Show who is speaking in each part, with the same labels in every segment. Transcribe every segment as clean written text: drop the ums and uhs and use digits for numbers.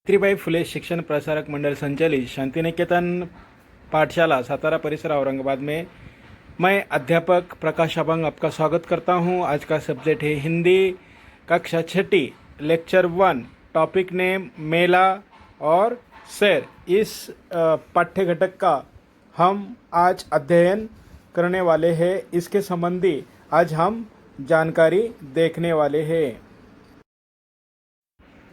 Speaker 1: सावित्रीबाई फुले शिक्षण प्रसारक मंडल संचालित शांतिनिकेतन पाठशाला सातारा परिसर औरंगाबाद में मैं अध्यापक प्रकाश अभंग आपका स्वागत करता हूं। आज का सब्जेक्ट है हिंदी कक्षा छठी लेक्चर 1। टॉपिक नेम मेला और सैर। इस पाठ्य घटक का हम आज अध्ययन करने वाले हैं। इसके संबंधी आज हम जानकारी देखने वाले हैं।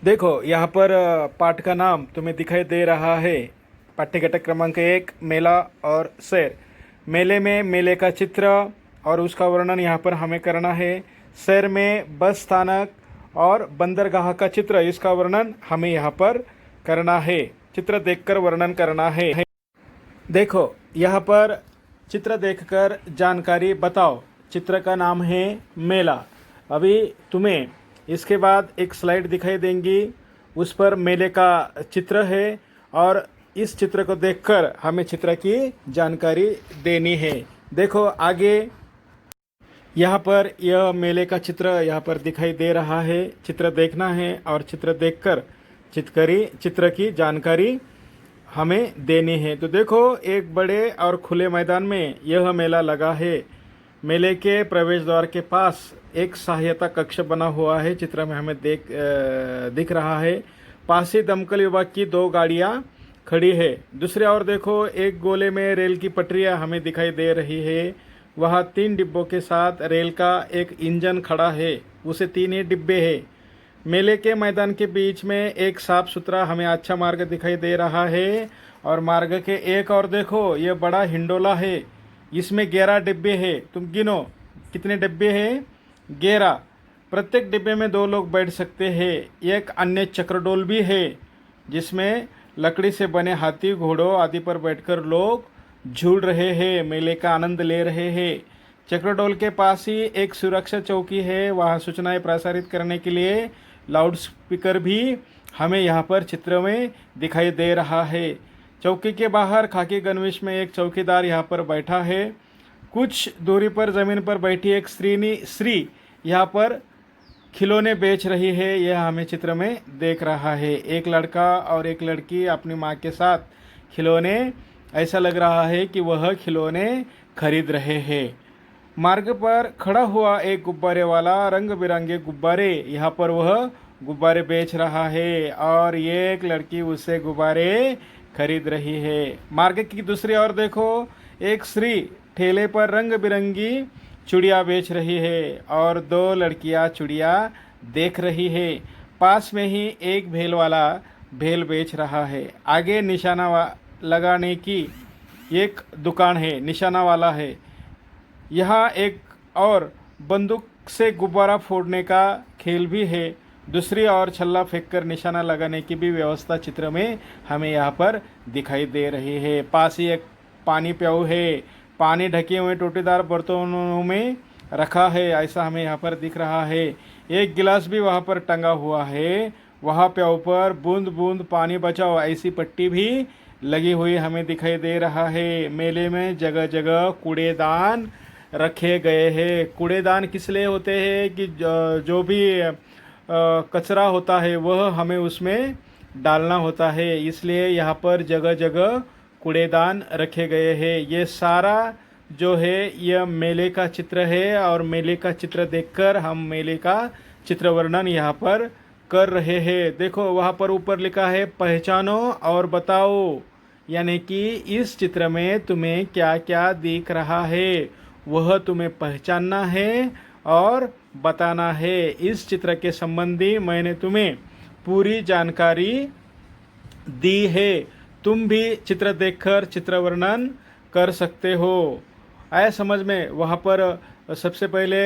Speaker 1: देखो यहाँ पर पाठ का नाम तुम्हें दिखाई दे रहा है। पाठ्य घटक क्रमांक 1 मेला और सैर। मेले में मेले का चित्र और उसका वर्णन यहाँ पर हमें करना है। सैर में बस स्थानक और बंदरगाह का चित्र, इसका वर्णन हमें यहाँ पर करना है। चित्र देखकर वर्णन करना है। देखो यहाँ पर चित्र देखकर जानकारी बताओ। चित्र का नाम है मेला। अभी तुम्हें इसके बाद एक स्लाइड दिखाई देंगी, उस पर मेले का चित्र है और इस चित्र को देखकर हमें चित्र की जानकारी देनी है। देखो आगे यहाँ पर यह मेले का चित्र यहाँ पर दिखाई दे रहा है। चित्र देखना है और चित्र देखकर चित्र की जानकारी हमें देनी है। तो देखो एक बड़े और खुले मैदान में यह मेला लगा है। मेले के प्रवेश द्वार के पास एक सहायता कक्ष बना हुआ है। चित्र में हमें दिख रहा है। पास ही दमकल विभाग की 2 गाड़ियां खड़ी है। दूसरी ओर देखो एक गोले में रेल की पटरियां हमें दिखाई दे रही है। वहाँ 3 डिब्बों के साथ रेल का एक इंजन खड़ा है, उसे 3 ही डिब्बे हैं। मेले के मैदान के बीच में एक साफ सुथरा हमें अच्छा मार्ग दिखाई दे रहा है और मार्ग के एक और देखो यह बड़ा हिंडोला है। इसमें 11 डिब्बे हैं। तुम गिनो कितने डिब्बे हैं? 11। प्रत्येक डिब्बे में 2 लोग बैठ सकते हैं। एक अन्य चक्रडोल भी है जिसमें लकड़ी से बने हाथी घोड़ों आदि पर बैठकर लोग झूल रहे हैं, मेले का आनंद ले रहे हैं। चक्रडोल के पास ही एक सुरक्षा चौकी है। वहाँ सूचनाएं प्रसारित करने के लिए लाउड स्पीकर भी हमें यहाँ पर चित्र में दिखाई दे रहा है। चौकी के बाहर खाकी गणवेश में एक चौकीदार यहाँ पर बैठा है। कुछ दूरी पर ज़मीन पर बैठी एक स्त्री यहाँ पर खिलौने बेच रही है। यह हमें चित्र में देख रहा है। एक लड़का और एक लड़की अपनी माँ के साथ खिलौने, ऐसा लग रहा है कि वह खिलौने खरीद रहे हैं। मार्ग पर खड़ा हुआ एक गुब्बारे वाला रंग बिरंगे गुब्बारे, यहाँ पर वह गुब्बारे बेच रहा है और ये एक लड़की उससे गुब्बारे खरीद रही है। मार्ग की दूसरी ओर देखो एक स्त्री ठेले पर रंग बिरंगी चूड़ियाँ बेच रही है और 2 लड़कियाँ चूड़ियाँ देख रही है। पास में ही एक भेल वाला भेल बेच रहा है। आगे निशाना लगाने की एक दुकान है, निशाना वाला है। यहाँ एक और बंदूक से गुब्बारा फोड़ने का खेल भी है। दूसरी ओर छल्ला फेंककर निशाना लगाने की भी व्यवस्था चित्र में हमें यहाँ पर दिखाई दे रही है। पास ही एक पानी प्याऊ है। पानी ढके हुए टोटीदार बर्तनों में रखा है, ऐसा हमें यहाँ पर दिख रहा है। एक गिलास भी वहाँ पर टंगा हुआ है। वहाँ प्याऊ पर बूंद बूंद पानी बचाओ ऐसी पट्टी भी लगी हुई हमें दिखाई दे रहा है। मेले में जगह जगह कूड़ेदान रखे गए हैं। कूड़ेदान किस लिए होते हैं कि जो भी कचरा होता है वह हमें उसमें डालना होता है, इसलिए यहाँ पर जगह जगह कूड़ेदान रखे गए हैं। ये सारा जो है यह मेले का चित्र है और मेले का चित्र देखकर हम मेले का चित्र वर्णन यहाँ पर कर रहे हैं। देखो वहाँ पर ऊपर लिखा है पहचानो और बताओ, यानी कि इस चित्र में तुम्हें क्या क्या दिख रहा है वह तुम्हें पहचानना है और बताना है। इस चित्र के संबंधी मैंने तुम्हें पूरी जानकारी दी है। तुम भी चित्र देखकर चित्र वर्णन कर सकते हो। आया समझ में? वहाँ पर सबसे पहले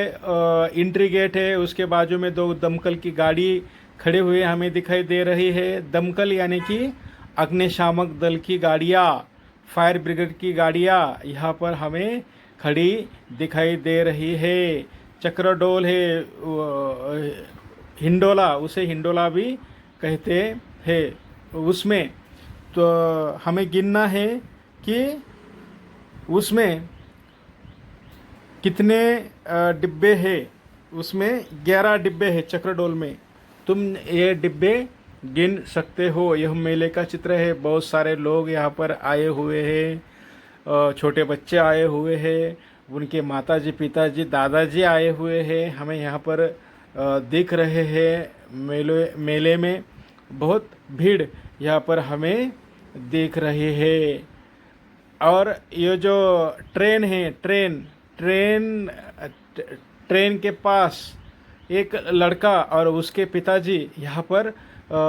Speaker 1: एंट्री गेट है, उसके बाजू में 2 दमकल की गाड़ी खड़े हुए हमें दिखाई दे रही है। दमकल यानी कि अग्निशामक दल की गाड़ियाँ, फायर ब्रिगेड की गाड़ियाँ यहाँ पर हमें खड़ी दिखाई दे रही है। चक्रडोल है, हिंडोला, उसे हिंडोला भी कहते हैं। उसमें तो हमें गिनना है कि उसमें कितने डिब्बे हैं। उसमें 11 डिब्बे हैं चक्रडोल में। तुम ये डिब्बे गिन सकते हो। यह मेले का चित्र है। बहुत सारे लोग यहाँ पर आए हुए हैं। छोटे बच्चे आए हुए हैं, उनके माताजी पिताजी दादाजी आए हुए हैं, हमें यहाँ पर दिख रहे हैं। मेले में बहुत भीड़ यहाँ पर हमें दिख रही है। और ये जो ट्रेन है, ट्रेन ट्रेन के पास एक लड़का और उसके पिताजी यहाँ पर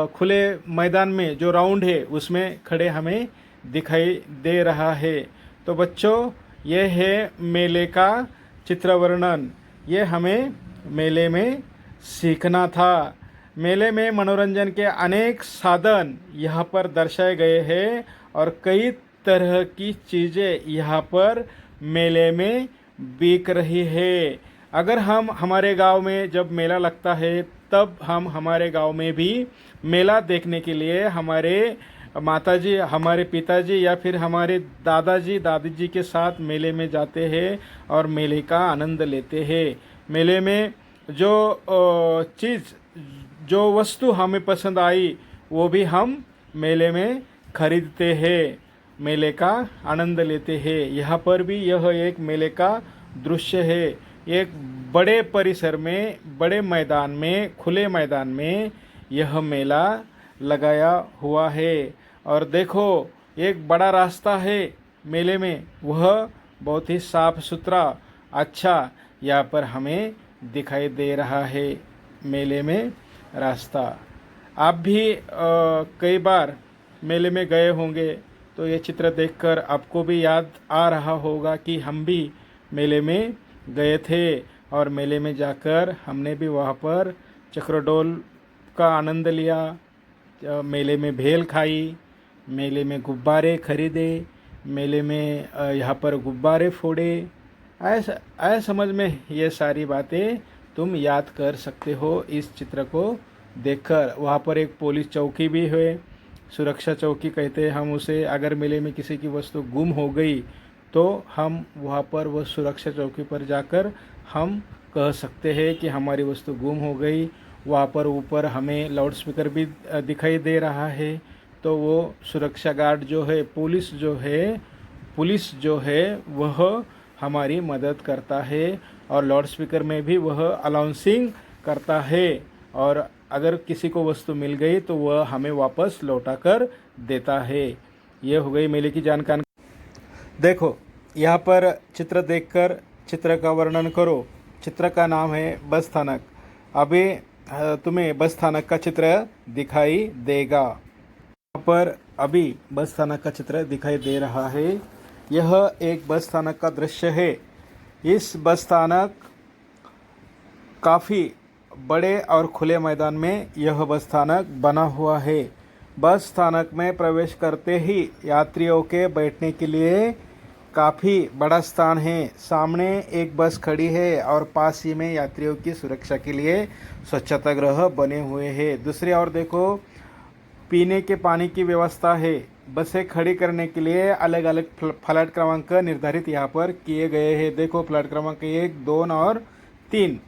Speaker 1: खुले मैदान में जो राउंड है उसमें खड़े हमें दिखाई दे रहा है। तो बच्चों, ये है मेले का चित्र वर्णन। ये हमें मेले में सीखना था। मेले में मनोरंजन के अनेक साधन यहाँ पर दर्शाए गए हैं और कई तरह की चीज़ें यहाँ पर मेले में बिक रही है। अगर हम हमारे गांव में जब मेला लगता है तब हम हमारे गांव में भी मेला देखने के लिए हमारे माताजी, हमारे पिताजी या फिर हमारे दादाजी दादी के साथ मेले में जाते हैं और मेले का आनंद लेते हैं। मेले में जो चीज़, जो वस्तु हमें पसंद आई वो भी हम मेले में खरीदते हैं, मेले का आनंद लेते हैं। यहाँ पर भी यह एक मेले का दृश्य है। एक बड़े परिसर में, बड़े मैदान में, खुले मैदान में यह मेला लगाया हुआ है। और देखो, एक बड़ा रास्ता है मेले में, वह बहुत ही साफ सुथरा अच्छा यहाँ पर हमें दिखाई दे रहा है। मेले में रास्ता, आप भी कई बार मेले में गए होंगे तो ये चित्र देखकर आपको भी याद आ रहा होगा कि हम भी मेले में गए थे और मेले में जाकर हमने भी वहाँ पर चक्रडोल का आनंद लिया, मेले में भेल खाई, मेले में गुब्बारे खरीदे, मेले में यहाँ पर गुब्बारे फोड़े। ऐसा समझ में ये सारी बातें तुम याद कर सकते हो इस चित्र को देखकर। वहाँ पर एक पुलिस चौकी भी है, सुरक्षा चौकी कहते हैं हम उसे। अगर मेले में किसी की वस्तु गुम हो गई तो हम वहाँ पर वह सुरक्षा चौकी पर जाकर हम कह सकते हैं कि हमारी वस्तु गुम हो गई। वहाँ पर ऊपर हमें लाउड स्पीकर भी दिखाई दे रहा है, तो वो सुरक्षा गार्ड जो है, पुलिस जो है वह हमारी मदद करता है और लाउड स्पीकर में भी वह अनाउंसिंग करता है। और अगर किसी को वस्तु मिल गई तो वह हमें वापस लौटा कर देता है। यह हो गई मेले की जानकारी। देखो, यहाँ पर चित्र देखकर चित्र का वर्णन करो। चित्र का नाम है बस स्थानक। अभी तुम्हें बस स्थानक का चित्र दिखाई देगा। यहाँ पर अभी बस स्थानक का चित्र दिखाई दे रहा है। यह एक बस स्थानक का दृश्य है। इस बस स्थानक काफ़ी बड़े और खुले मैदान में यह बस स्थानक बना हुआ है। बस स्थानक में प्रवेश करते ही यात्रियों के बैठने के लिए काफ़ी बड़ा स्थान है। सामने एक बस खड़ी है और पास ही में यात्रियों की सुरक्षा के लिए स्वच्छता गृह बने हुए हैं। दूसरी ओर देखो, पीने के पानी की व्यवस्था है। बसें खड़ी करने के लिए अलग अलग फ्लैट क्रमांक निर्धारित यहाँ पर किए गए हैं। देखो, फ्लैट क्रमांक 1, 2 और 3।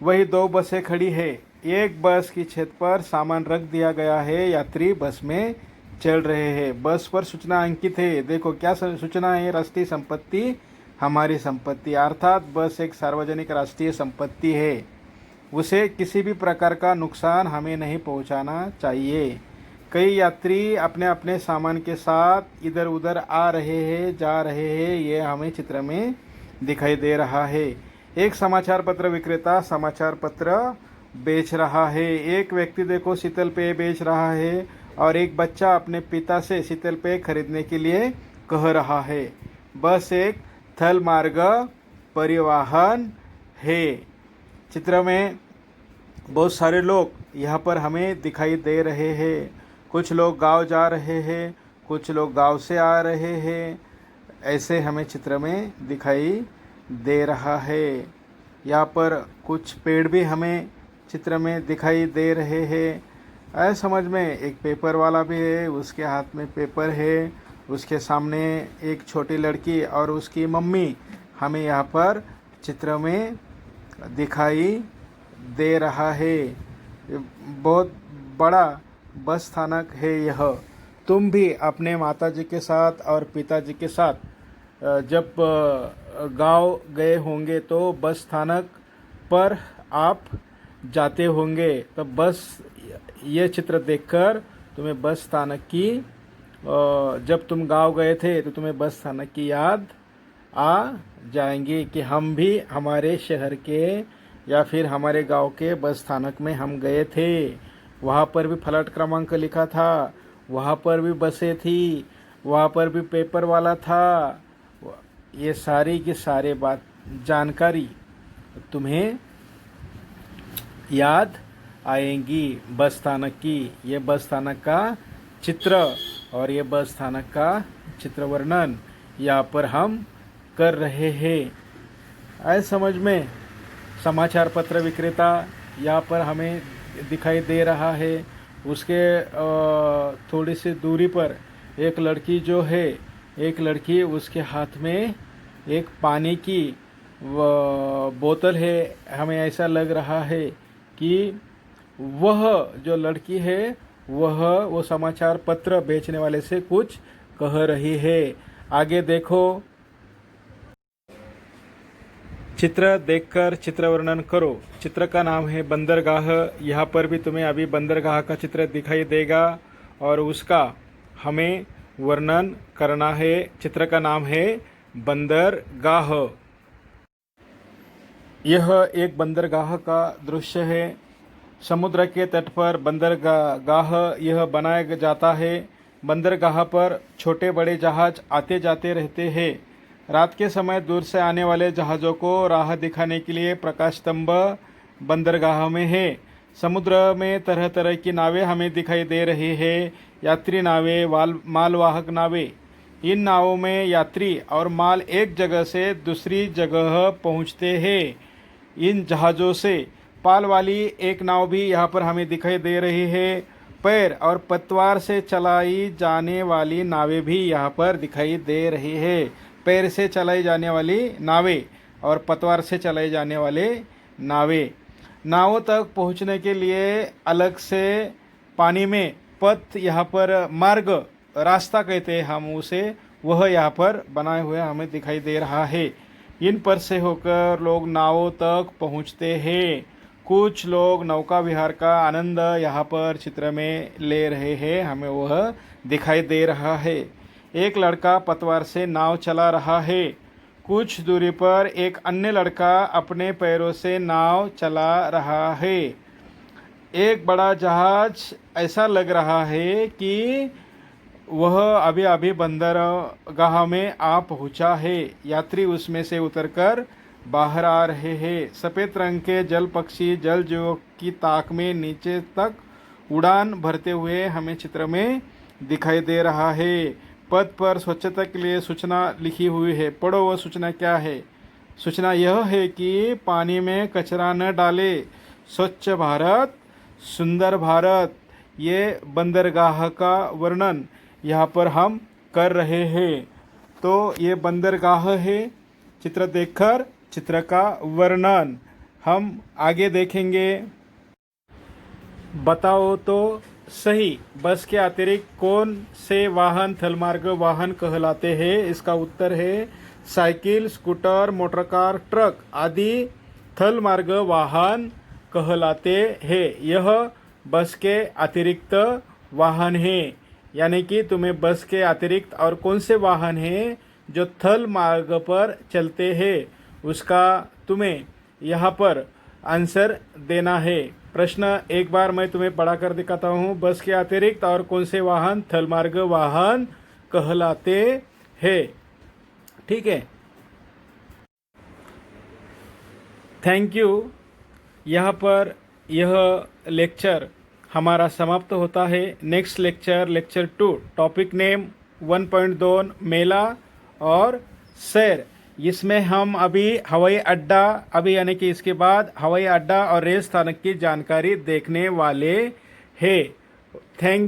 Speaker 1: वही 2 बसें खड़ी है। एक बस की छत पर सामान रख दिया गया है। यात्री बस में चल रहे हैं। बस पर सूचना अंकित है। देखो क्या सूचना है, राष्ट्रीय संपत्ति हमारी संपत्ति, अर्थात बस एक सार्वजनिक राष्ट्रीय संपत्ति है। उसे किसी भी प्रकार का नुकसान हमें नहीं पहुंचाना चाहिए। कई यात्री अपने अपने सामान के साथ इधर उधर आ रहे हैं, जा रहे हैं, ये हमें चित्र में दिखाई दे रहा है। एक समाचार पत्र विक्रेता समाचार पत्र बेच रहा है। एक व्यक्ति देखो शीतल पेय बेच रहा है और एक बच्चा अपने पिता से शीतल पेय खरीदने के लिए कह रहा है। बस एक थल मार्ग परिवहन है। चित्र में बहुत सारे लोग यहाँ पर हमें दिखाई दे रहे हैं। कुछ लोग गांव जा रहे हैं, कुछ लोग गांव से आ रहे हैं, ऐसे हमें चित्र में दिखाई दे रहा है। यहाँ पर कुछ पेड़ भी हमें चित्र में दिखाई दे रहे हैं। ऐसे समझ में एक पेपर वाला भी है, उसके हाथ में पेपर है। उसके सामने एक छोटी लड़की और उसकी मम्मी हमें यहाँ पर चित्र में दिखाई दे रहा है। बहुत बड़ा बस स्थानक है यह। तुम भी अपने माताजी के साथ और पिताजी के साथ जब गांव गए होंगे तो बस स्थानक पर आप जाते होंगे। तो बस ये चित्र देखकर तुम्हें बस स्थानक की जब तुम गांव गए थे तो तुम्हें बस स्थानक की याद आ जाएंगी कि हम भी हमारे शहर के या फिर हमारे गांव के बस स्थानक में हम गए थे। वहाँ पर भी फ्लैट क्रमांक लिखा था, वहाँ पर भी बसें थी, वहाँ पर भी पेपर वाला था। ये सारी की सारी बात जानकारी तुम्हें याद आएंगी बस स्थानक की। ये बस स्थानक का चित्र और ये बस स्थानक का चित्र वर्णन यहाँ पर हम कर रहे हैं। आए समझ में? समाचार पत्र विक्रेता यहाँ पर हमें दिखाई दे रहा है। उसके थोड़ी सी दूरी पर एक लड़की जो है, एक लड़की उसके हाथ में एक पानी की बोतल है। हमें ऐसा लग रहा है कि वह जो लड़की है वो समाचार पत्र बेचने वाले से कुछ कह रही है। आगे देखो, चित्र देखकर चित्र वर्णन करो। चित्र का नाम है बंदरगाह। यहाँ पर भी तुम्हें अभी बंदरगाह का चित्र दिखाई देगा और उसका हमें वर्णन करना है। चित्र का नाम है बंदरगाह। यह एक बंदरगाह का दृश्य है। समुद्र के तट पर बंदरगाह यह बनाया जाता है। बंदरगाह पर छोटे बड़े जहाज आते जाते रहते हैं। रात के समय दूर से आने वाले जहाज़ों को राह दिखाने के लिए प्रकाश स्तंभ बंदरगाह में है। समुद्र में तरह तरह की नावें हमें दिखाई दे रही है। यात्री नावें, मालवाहक नावें। इन नावों में यात्री और माल एक जगह से दूसरी जगह पहुंचते हैं। इन जहाज़ों से पाल वाली एक नाव भी यहाँ पर हमें दिखाई दे रही है। पैर और पतवार से चलाई जाने वाली नावें भी यहाँ पर दिखाई दे रही है। पैर से चलाई जाने वाली नावें और पतवार से चलाई जाने वाले नावें। नावों तक पहुँचने के लिए अलग से पानी में पथ, यहाँ पर मार्ग, रास्ता कहते हैं हम उसे, वह यहाँ पर बनाए हुए हमें दिखाई दे रहा है। इन पर से होकर लोग नावों तक पहुँचते हैं। कुछ लोग नौका विहार का आनंद यहाँ पर चित्र में ले रहे हैं, हमें वह दिखाई दे रहा है। एक लड़का पतवार से नाव चला रहा है। कुछ दूरी पर एक अन्य लड़का अपने पैरों से नाव चला रहा है। एक बड़ा जहाज ऐसा लग रहा है कि वह अभी अभी बंदरगाह में आ पहुंचा है। यात्री उसमें से उतरकर बाहर आ रहे हैं। सफ़ेद रंग के जल पक्षी जल जीवों की ताक में नीचे तक उड़ान भरते हुए हमें चित्र में दिखाई दे रहा है। पद पर स्वच्छता के लिए सूचना लिखी हुई है। पढ़ो वह सूचना क्या है। सूचना यह है कि पानी में कचरा न डाले। स्वच्छ भारत सुंदर भारत। ये बंदरगाह का वर्णन यहाँ पर हम कर रहे हैं। तो ये बंदरगाह है। चित्र देखकर चित्र का वर्णन हम आगे देखेंगे। बताओ तो सही, बस के अतिरिक्त कौन से वाहन थलमार्ग वाहन कहलाते हैं? इसका उत्तर है cycle, scooter, motor car, truck आदि थलमार्ग वाहन कहलाते हैं। यह बस के अतिरिक्त वाहन हैं। यानी कि तुम्हें बस के अतिरिक्त और कौन से वाहन हैं जो थल मार्ग पर चलते हैं, उसका तुम्हें यहाँ पर आंसर देना है। प्रश्न एक बार मैं तुम्हें पढ़ा कर दिखाता हूँ। बस के अतिरिक्त और कौन से वाहन थलमार्ग वाहन कहलाते हैं? ठीक है, थैंक यू। यहाँ पर यह लेक्चर हमारा समाप्त होता है। नेक्स्ट लेक्चर 2, टॉपिक नेम 1.2 मेला और सैर। इसमें हम अभी हवाई अड्डा, अभी यानी कि इसके बाद हवाई अड्डा और रेल स्थानक की जानकारी देखने वाले हैं। थैंक